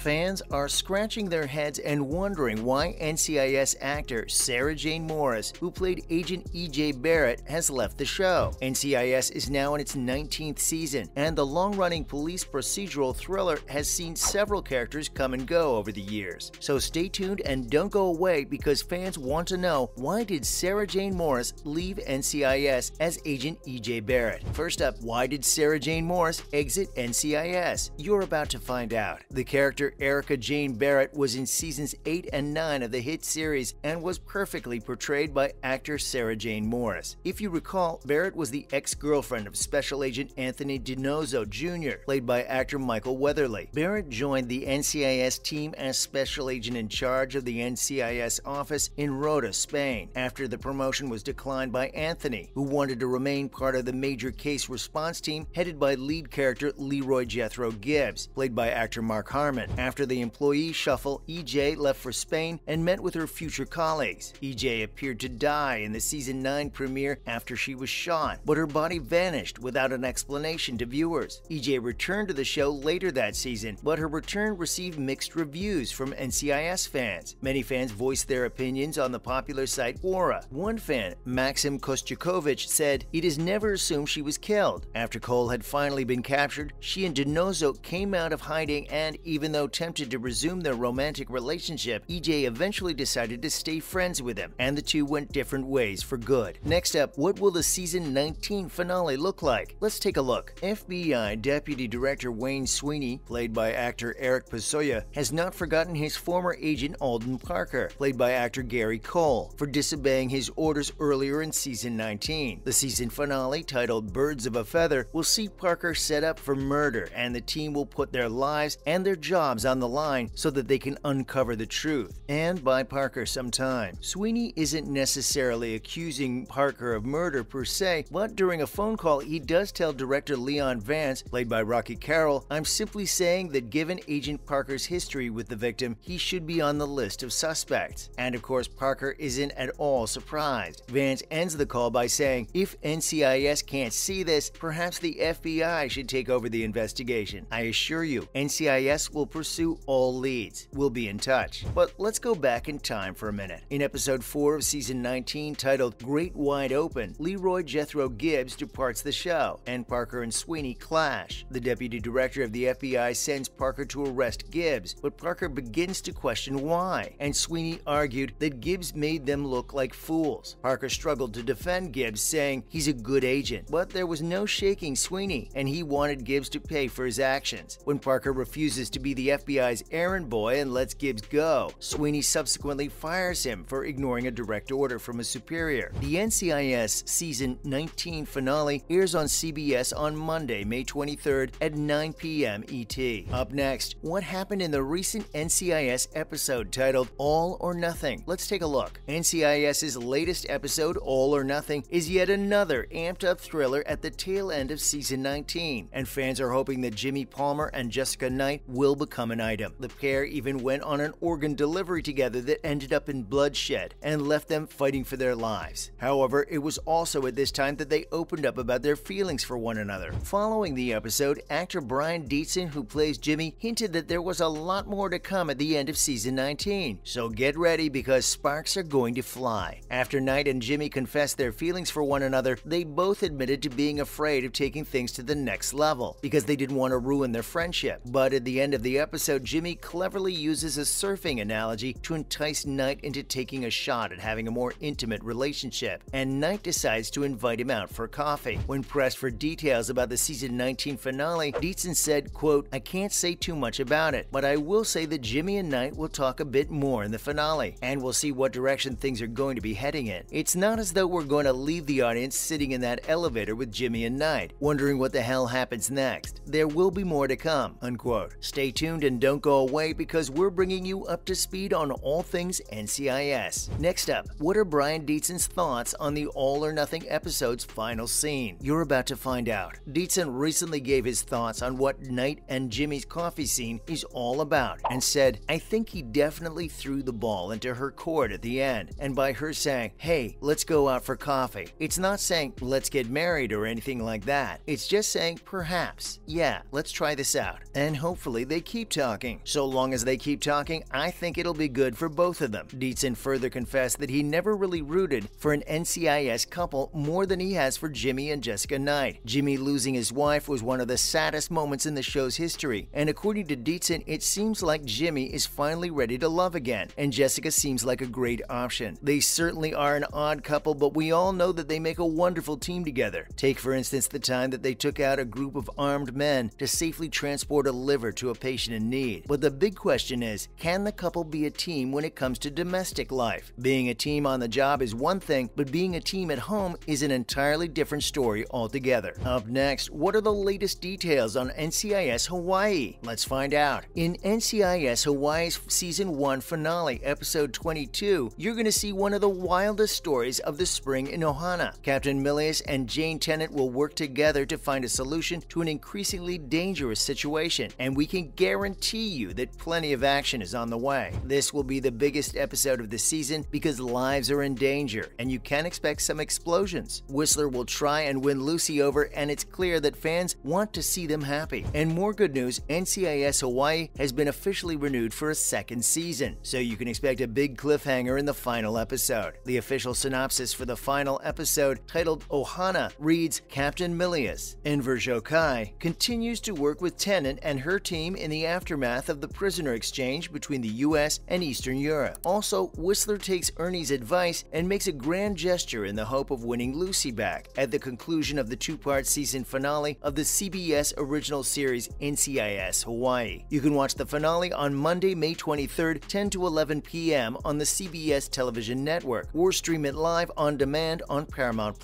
Fans are scratching their heads and wondering why NCIS actor Sarah Jane Morris, who played Agent EJ Barrett, has left the show. NCIS is now in its 19th season, and the long-running police procedural thriller has seen several characters come and go over the years. So stay tuned and don't go away, because fans want to know, why did Sarah Jane Morris leave NCIS as Agent EJ Barrett? First up, why did Sarah Jane Morris exit NCIS? You're about to find out. The character Erica Jane Barrett was in seasons 8 and 9 of the hit series and was perfectly portrayed by actor Sarah Jane Morris. If you recall, Barrett was the ex-girlfriend of Special Agent Anthony DiNozzo Jr., played by actor Michael Weatherly. Barrett joined the NCIS team as Special Agent in charge of the NCIS office in Rota, Spain, after the promotion was declined by Anthony, who wanted to remain part of the major case response team headed by lead character Leroy Jethro Gibbs, played by actor Mark Harmon. After the employee shuffle, EJ left for Spain and met with her future colleagues. EJ appeared to die in the season 9 premiere after she was shot, but her body vanished without an explanation to viewers. EJ returned to the show later that season, but her return received mixed reviews from NCIS fans. Many fans voiced their opinions on the popular site Quora. One fan, Maxim Kostyukovich, said, "It is never assumed she was killed. After Cole had finally been captured, she and DiNozzo came out of hiding, and even though tempted to resume their romantic relationship, EJ eventually decided to stay friends with him, and the two went different ways for good." Next up, what will the season 19 finale look like? Let's take a look. FBI Deputy Director Wayne Sweeney, played by actor Eric Pasoya, has not forgotten his former agent Alden Parker, played by actor Gary Cole, for disobeying his orders earlier in season 19. The season finale, titled Birds of a Feather, will see Parker set up for murder, and the team will put their lives and their jobs on the line so that they can uncover the truth, and buy Parker some time. Sweeney isn't necessarily accusing Parker of murder per se, but during a phone call he does tell director Leon Vance, played by Rocky Carroll, "I'm simply saying that given Agent Parker's history with the victim, he should be on the list of suspects." And of course, Parker isn't at all surprised. Vance ends the call by saying, "If NCIS can't see this, perhaps the FBI should take over the investigation. I assure you, NCIS will pursue all leads. We'll be in touch." But let's go back in time for a minute. In episode 4 of season 19, titled Great Wide Open, Leroy Jethro Gibbs departs the show, and Parker and Sweeney clash. The deputy director of the FBI sends Parker to arrest Gibbs, but Parker begins to question why, and Sweeney argued that Gibbs made them look like fools. Parker struggled to defend Gibbs, saying he's a good agent, but there was no shaking Sweeney, and he wanted Gibbs to pay for his actions. When Parker refuses to be the FBI's errand boy and lets Gibbs go, Sweeney subsequently fires him for ignoring a direct order from a superior. The NCIS season 19 finale airs on CBS on Monday, May 23rd at 9 p.m. ET. Up next, what happened in the recent NCIS episode titled All or Nothing? Let's take a look. NCIS's latest episode, All or Nothing, is yet another amped-up thriller at the tail end of season 19, and fans are hoping that Jimmy Palmer and Jessica Knight will become an item. The pair even went on an organ delivery together that ended up in bloodshed and left them fighting for their lives. However, it was also at this time that they opened up about their feelings for one another. Following the episode, actor Brian Dietzen, who plays Jimmy, hinted that there was a lot more to come at the end of season 19. So get ready, because sparks are going to fly. After Knight and Jimmy confessed their feelings for one another, they both admitted to being afraid of taking things to the next level because they didn't want to ruin their friendship. But at the end of the episode, Jimmy cleverly uses a surfing analogy to entice Knight into taking a shot at having a more intimate relationship, and Knight decides to invite him out for coffee. When pressed for details about the season 19 finale, Dietzen said, quote, "I can't say too much about it, but I will say that Jimmy and Knight will talk a bit more in the finale, and we'll see what direction things are going to be heading in. It's not as though we're going to leave the audience sitting in that elevator with Jimmy and Knight, wondering what the hell happens next. There will be more to come," unquote. Stay tuned and don't go away, because we're bringing you up to speed on all things NCIS. Next up, what are Brian Dietzen's thoughts on the All or Nothing episode's final scene? You're about to find out. Dietzen recently gave his thoughts on what Knight and Jimmy's coffee scene is all about, and said, "I think he definitely threw the ball into her court at the end, and by her saying, 'Hey, let's go out for coffee,' it's not saying, 'Let's get married' or anything like that. It's just saying, 'Perhaps, yeah, let's try this out.' And hopefully they keep talking. So long as they keep talking, I think it'll be good for both of them. Dietzen further confessed that he never really rooted for an NCIS couple more than he has for Jimmy and Jessica Knight. Jimmy losing his wife was one of the saddest moments in the show's history, and according to Dietzen, it seems like Jimmy is finally ready to love again, and Jessica seems like a great option. They certainly are an odd couple, but we all know that they make a wonderful team together. Take, for instance, the time that they took out a group of armed men to safely transport a liver to a patient in need. But the big question is, can the couple be a team when it comes to domestic life? Being a team on the job is one thing, but being a team at home is an entirely different story altogether. Up next, what are the latest details on NCIS Hawaii? Let's find out. In NCIS Hawaii's Season 1 finale, Episode 22, you're going to see one of the wildest stories of the spring in Ohana. Captain Milius and Jane Tennant will work together to find a solution to an increasingly dangerous situation, and we can guarantee you that plenty of action is on the way. This will be the biggest episode of the season because lives are in danger, and you can expect some explosions. Whistler will try and win Lucy over, and it's clear that fans want to see them happy. And more good news, NCIS Hawaii has been officially renewed for a second season, so you can expect a big cliffhanger in the final episode. The official synopsis for the final episode, titled Ohana, reads, Captain Milius, Enver Jokai, continues to work with Tennant and her team in the aftermath of the prisoner exchange between the US and Eastern Europe. Also, Whistler takes Ernie's advice and makes a grand gesture in the hope of winning Lucy back at the conclusion of the two-part season finale of the CBS original series NCIS Hawaii. You can watch the finale on Monday, May 23rd, 10 to 11 p.m. on the CBS television network, or stream it live on demand on Paramount+.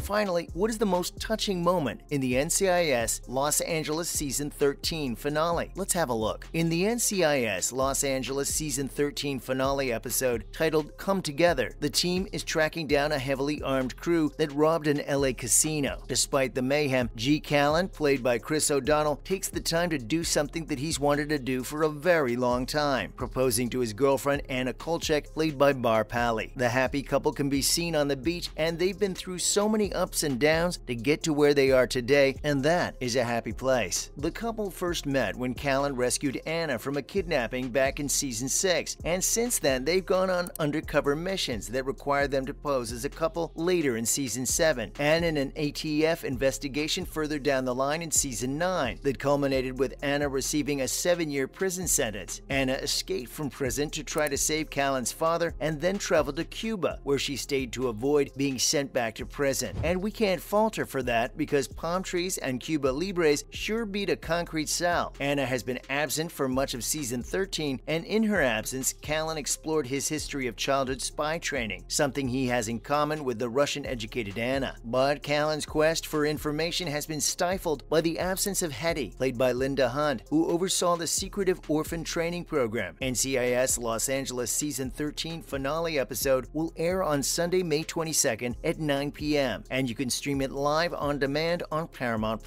Finally, what is the most touching moment in the NCIS Los Angeles Season 13 finale? Let's have a look. In the NCIS Los Angeles Season 13 finale episode titled Come Together, the team is tracking down a heavily armed crew that robbed an LA casino. Despite the mayhem, G. Callan, played by Chris O'Donnell, takes the time to do something that he's wanted to do for a very long time, proposing to his girlfriend Anna Kolchak, played by Bar Pally. The happy couple can be seen on the beach, and they've been through so many ups and downs to get to where they are today, and that is a happy place. The couple first met when Callan rescued Anna from a kidnapping back in Season 6, and since then they've gone on undercover missions that require them to pose as a couple later in Season 7, and in an ATF investigation further down the line in Season 9 that culminated with Anna receiving a 7-year prison sentence. Anna escaped from prison to try to save Callan's father and then traveled to Cuba, where she stayed to avoid being sent back to prison. And we can't fault her for that because palm trees and Cuba Libres sure beat a concrete cell. Anna has been absent for much of Season 13, and in her absence, Callan explored his history of childhood spy training, something he has in common with the Russian-educated Anna. But Callan's quest for information has been stifled by the absence of Hetty, played by Linda Hunt, who oversaw the secretive orphan training program. NCIS Los Angeles Season 13 finale episode will air on Sunday, May 22nd at 9 p.m., and you can stream it live on demand on Paramount+.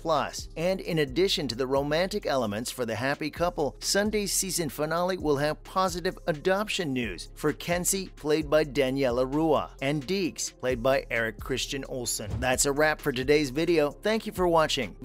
And in addition to the romantic elements for the happy couple, Sunday's season finale will have positive adoption news for Kenzie, played by Daniela Rua, and Deeks, played by Eric Christian Olsen. That's a wrap for today's video. Thank you for watching.